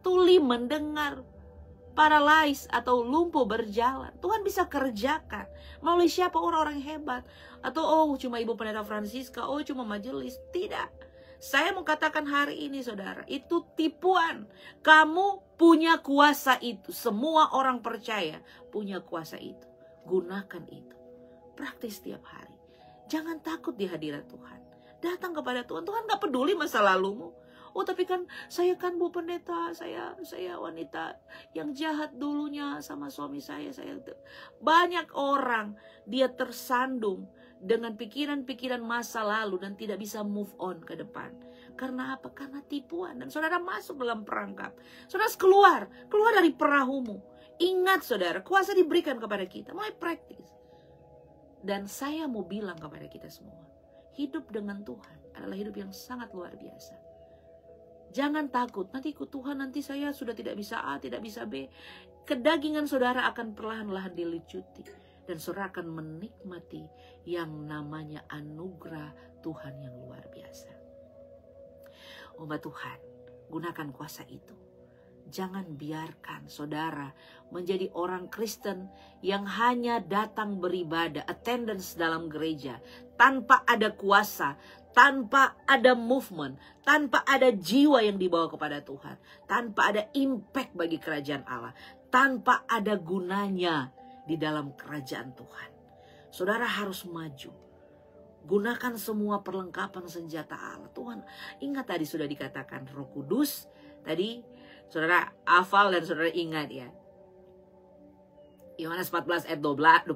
tuli mendengar, paralyzed atau lumpuh berjalan. Tuhan bisa kerjakan. Melalui siapa? Orang-orang hebat. Atau cuma Ibu Pendeta Francisca, cuma majelis. Tidak. Saya mau katakan hari ini saudara, itu tipuan. Kamu punya kuasa itu. Semua orang percaya punya kuasa itu. Gunakan itu. Praktis setiap hari. Jangan takut di hadirat Tuhan. Datang kepada Tuhan. Tuhan gak peduli masa lalumu. Tapi kan saya kan Bu Pendeta, saya wanita yang jahat dulunya sama suami saya. Banyak orang dia tersandung dengan pikiran-pikiran masa lalu dan tidak bisa move on ke depan. Karena apa? Karena tipuan. Dan saudara masuk dalam perangkap. Saudara keluar dari perahumu. Ingat saudara, kuasa diberikan kepada kita. Mulai praktis. Dan saya mau bilang kepada kita semua, hidup dengan Tuhan adalah hidup yang sangat luar biasa. Jangan takut, nanti ikut Tuhan, nanti saya sudah tidak bisa A, tidak bisa B. Kedagingan saudara akan perlahan-lahan dilucuti. dan saudara akan menikmati yang namanya anugerah Tuhan yang luar biasa. Umat Tuhan, gunakan kuasa itu. Jangan biarkan saudara menjadi orang Kristen yang hanya datang beribadah, attendance dalam gereja, tanpa ada kuasa, tanpa ada movement, tanpa ada jiwa yang dibawa kepada Tuhan, tanpa ada impact bagi kerajaan Allah, tanpa ada gunanya di dalam kerajaan Tuhan. Saudara harus maju. Gunakan semua perlengkapan senjata Allah. Tuhan, ingat tadi sudah dikatakan Roh Kudus. Tadi saudara hafal dan saudara ingat ya. Yohanes 14 ayat 26.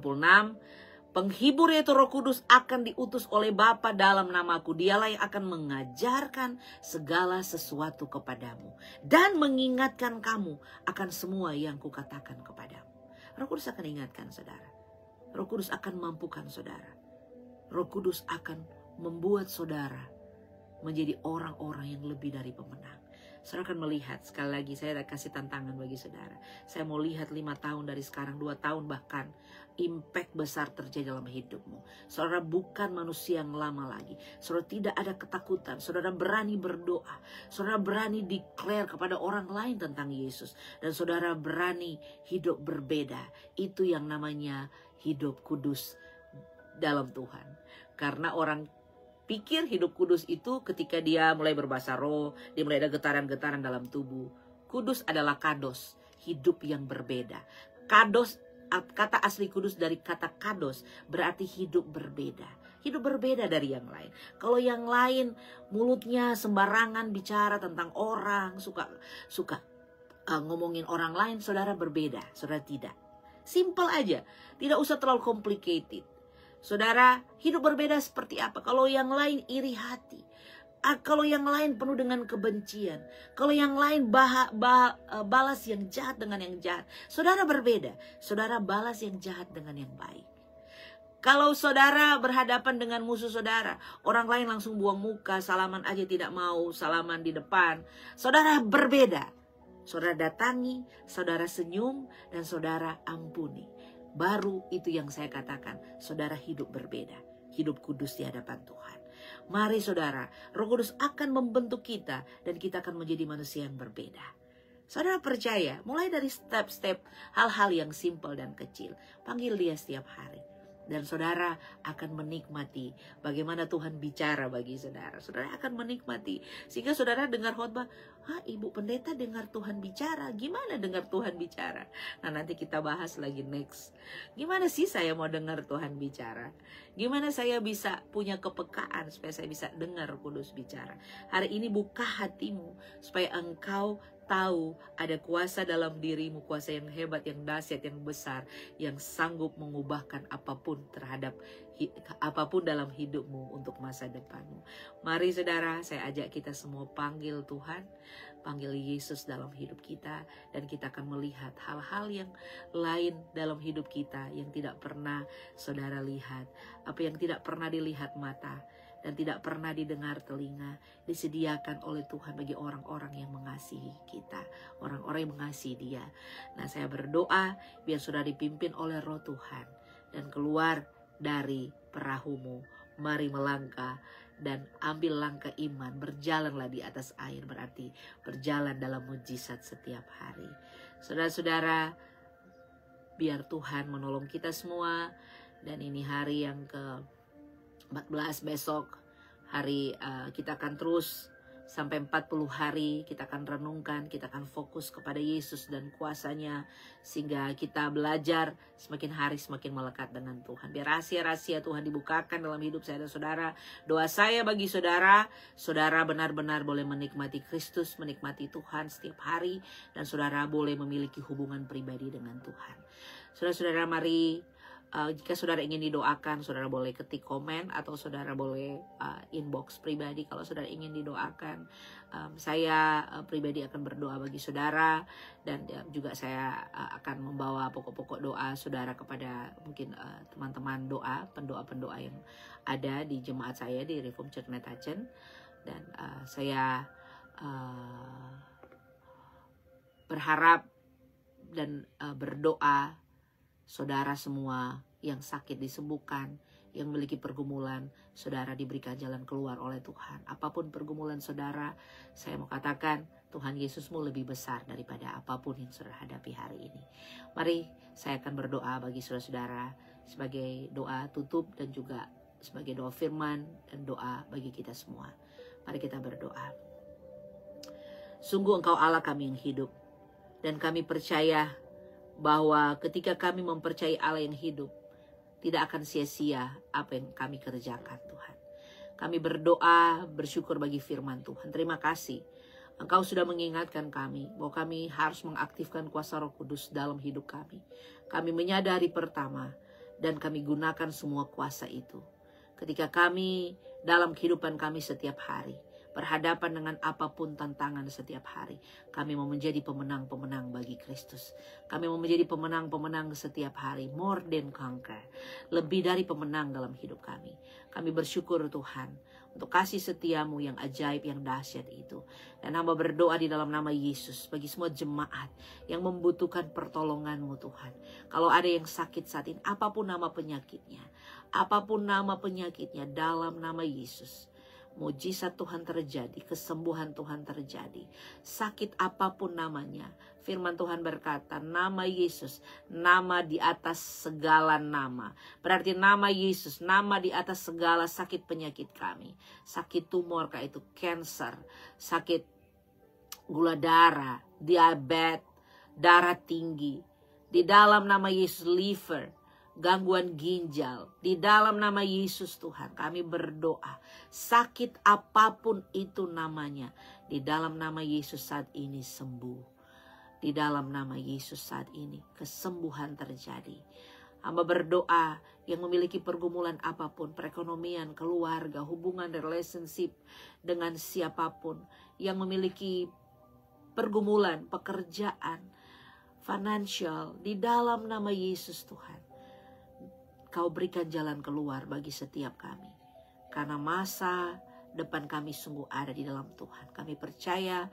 Penghibur yaitu Roh Kudus akan diutus oleh Bapa dalam namaku. Dialah yang akan mengajarkan segala sesuatu kepadamu. Dan mengingatkan kamu akan semua yang kukatakan kepadamu. Roh Kudus akan ingatkan saudara. Roh Kudus akan mampukan saudara. Roh Kudus akan membuat saudara menjadi orang-orang yang lebih dari pemenang. Saudara akan melihat, sekali lagi saya kasih tantangan bagi saudara. Saya mau lihat 5 tahun dari sekarang, 2 tahun bahkan, impact besar terjadi dalam hidupmu. Saudara bukan manusia yang lama lagi. Saudara tidak ada ketakutan. Saudara berani berdoa. Saudara berani declare kepada orang lain tentang Yesus. Dan saudara berani hidup berbeda. Itu yang namanya hidup kudus dalam Tuhan. Karena orang pikir hidup kudus itu ketika dia mulai berbahasa roh, dia mulai ada getaran-getaran dalam tubuh. Kudus adalah kados, hidup yang berbeda. Kados, kata asli kudus dari kata kados, berarti hidup berbeda. Hidup berbeda dari yang lain. Kalau yang lain mulutnya sembarangan bicara tentang orang, suka ngomongin orang lain, saudara berbeda, saudara tidak. Simple aja, tidak usah terlalu complicated. Saudara, hidup berbeda seperti apa? Kalau yang lain iri hati, kalau yang lain penuh dengan kebencian, kalau yang lain balas yang jahat dengan yang jahat, saudara berbeda. Saudara balas yang jahat dengan yang baik. Kalau saudara berhadapan dengan musuh saudara, orang lain langsung buang muka, salaman aja tidak mau, salaman di depan. Saudara berbeda. Saudara datangi, saudara senyum, dan saudara ampuni. Baru itu yang saya katakan, saudara hidup berbeda, hidup kudus di hadapan Tuhan. Mari saudara, Roh Kudus akan membentuk kita dan kita akan menjadi manusia yang berbeda. Saudara percaya, mulai dari step-step hal-hal yang simpel dan kecil, panggil dia setiap hari. Dan saudara akan menikmati bagaimana Tuhan bicara bagi saudara. Saudara akan menikmati. Sehingga saudara dengar khotbah, Ibu Pendeta dengar Tuhan bicara. Gimana dengar Tuhan bicara? Nah, nanti kita bahas lagi next. Gimana sih saya mau dengar Tuhan bicara? Gimana saya bisa punya kepekaan supaya saya bisa dengar Kudus bicara? Hari ini buka hatimu supaya engkau tahu ada kuasa dalam dirimu, kuasa yang hebat, yang dahsyat, yang besar, yang sanggup mengubahkan apapun dalam hidupmu untuk masa depanmu. Mari saudara, saya ajak kita semua panggil Tuhan, panggil Yesus dalam hidup kita, dan kita akan melihat hal-hal yang lain dalam hidup kita yang tidak pernah saudara lihat, apa yang tidak pernah dilihat mata dan tidak pernah didengar telinga, disediakan oleh Tuhan bagi orang-orang yang mengasihi kita, orang-orang yang mengasihi Dia. Nah, saya berdoa biar saudara dipimpin oleh Roh Tuhan dan keluar dari perahumu. Mari melangkah dan ambil langkah iman, berjalanlah di atas air, berarti berjalan dalam mujizat setiap hari. Saudara-saudara, biar Tuhan menolong kita semua, dan ini hari yang ke-14 besok, hari kita akan terus sampai 40 hari, kita akan renungkan, kita akan fokus kepada Yesus dan kuasanya, sehingga kita belajar semakin hari semakin melekat dengan Tuhan. Biar rahasia-rahasia Tuhan dibukakan dalam hidup saya dan saudara. Doa saya bagi saudara, saudara benar-benar boleh menikmati Kristus, menikmati Tuhan setiap hari, dan saudara boleh memiliki hubungan pribadi dengan Tuhan. Saudara-saudara, mari jika saudara ingin didoakan, saudara boleh ketik komen atau saudara boleh inbox pribadi kalau saudara ingin didoakan. Saya pribadi akan berdoa bagi saudara, dan juga saya akan membawa pokok-pokok doa saudara kepada mungkin teman-teman doa, pendoa-pendoa yang ada di jemaat saya di Reform Church Mettachen. Dan saya berharap dan berdoa saudara semua yang sakit disembuhkan, yang memiliki pergumulan, saudara diberikan jalan keluar oleh Tuhan. Apapun pergumulan saudara, saya mau katakan Tuhan Yesusmu lebih besar daripada apapun yang saudara hadapi hari ini. Mari saya akan berdoa bagi saudara-saudara sebagai doa tutup dan juga sebagai doa firman dan doa bagi kita semua. Mari kita berdoa. Sungguh Engkau Allah kami yang hidup, dan kami percaya bahwa ketika kami mempercayai Allah yang hidup, tidak akan sia-sia apa yang kami kerjakan Tuhan. Kami berdoa, bersyukur bagi firman Tuhan. Terima kasih Engkau sudah mengingatkan kami bahwa kami harus mengaktifkan kuasa Roh Kudus dalam hidup kami. Kami menyadari pertama dan kami gunakan semua kuasa itu. Ketika kami dalam kehidupan kami setiap hari, berhadapan dengan apapun tantangan setiap hari, kami mau menjadi pemenang-pemenang bagi Kristus. Kami mau menjadi pemenang-pemenang setiap hari, more than conquer, lebih dari pemenang dalam hidup kami. Kami bersyukur Tuhan untuk kasih setiamu yang ajaib, yang dahsyat itu. Dan hamba berdoa di dalam nama Yesus bagi semua jemaat yang membutuhkan pertolonganmu Tuhan. Kalau ada yang sakit saat ini, apapun nama penyakitnya, dalam nama Yesus, mujizat Tuhan terjadi, kesembuhan Tuhan terjadi. Sakit apapun namanya, firman Tuhan berkata, nama Yesus, nama di atas segala nama. Berarti nama Yesus, nama di atas segala sakit penyakit kami. Sakit tumor, kayak itu cancer, sakit gula darah, diabetes, darah tinggi. Di dalam nama Yesus, liver, gangguan ginjal, di dalam nama Yesus Tuhan kami berdoa, sakit apapun itu namanya, di dalam nama Yesus saat ini sembuh. Di dalam nama Yesus saat ini kesembuhan terjadi. Hamba berdoa yang memiliki pergumulan apapun, perekonomian, keluarga, hubungan, relationship dengan siapapun, yang memiliki pergumulan, pekerjaan, financial, di dalam nama Yesus Tuhan, Kau berikan jalan keluar bagi setiap kami. Karena masa depan kami sungguh ada di dalam Tuhan. Kami percaya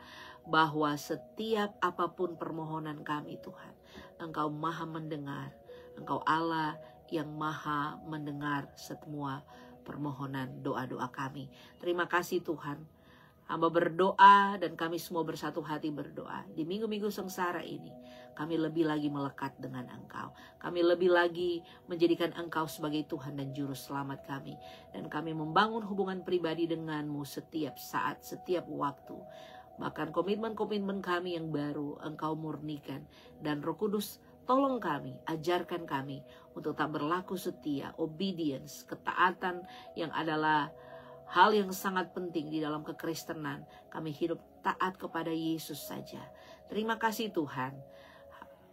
bahwa setiap apapun permohonan kami Tuhan, Engkau maha mendengar. Engkau Allah yang maha mendengar semua permohonan doa-doa kami. Terima kasih Tuhan. Hamba berdoa dan kami semua bersatu hati berdoa. Di minggu-minggu sengsara ini, kami lebih lagi melekat dengan Engkau. Kami lebih lagi menjadikan Engkau sebagai Tuhan dan Juru Selamat kami. Dan kami membangun hubungan pribadi dengan-Mu setiap saat, setiap waktu. Bahkan komitmen-komitmen kami yang baru Engkau murnikan. Dan Roh Kudus, tolong kami, ajarkan kami untuk tak berlaku setia, obedience, ketaatan yang adalah hal yang sangat penting di dalam kekristenan. Kami hidup taat kepada Yesus saja. Terima kasih Tuhan.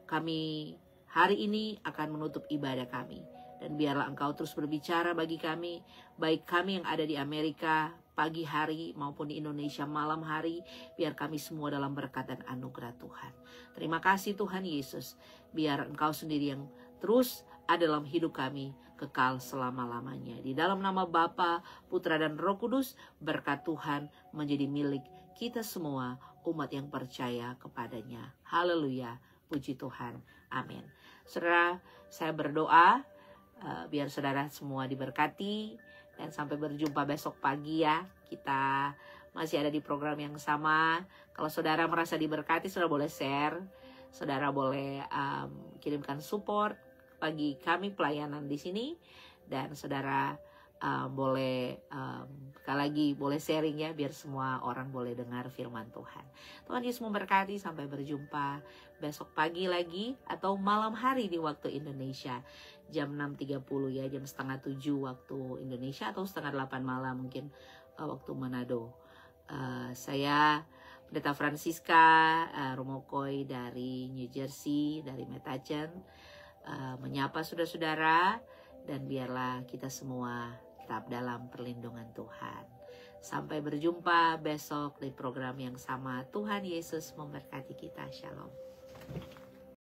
Kami hari ini akan menutup ibadah kami. Dan biarlah Engkau terus berbicara bagi kami. Baik kami yang ada di Amerika pagi hari maupun di Indonesia malam hari. Biar kami semua dalam berkat dan anugerah Tuhan. Terima kasih Tuhan Yesus. Biar Engkau sendiri yang terus ada dalam hidup kami kekal selama-lamanya. Di dalam nama Bapa, Putra dan Roh Kudus, berkat Tuhan menjadi milik kita semua, umat yang percaya kepadanya. Haleluya, puji Tuhan, amin. Saudara, saya berdoa biar saudara semua diberkati, dan sampai berjumpa besok pagi ya. Kita masih ada di program yang sama. Kalau saudara merasa diberkati, saudara boleh share, saudara boleh kirimkan support bagi kami pelayanan di sini, dan saudara boleh sekali lagi boleh sharing ya, biar semua orang boleh dengar firman Tuhan. Tuhan Yesus memberkati. Sampai berjumpa besok pagi lagi atau malam hari di waktu Indonesia jam 6.30 ya, jam 6:30 waktu Indonesia, atau 7:30 malam mungkin waktu Manado. Saya Pendeta Francisca Rumokoi dari New Jersey, dari Metatchen, menyapa saudara-saudara, dan biarlah kita semua tetap dalam perlindungan Tuhan. Sampai berjumpa besok di program yang sama. Tuhan Yesus memberkati kita. Shalom.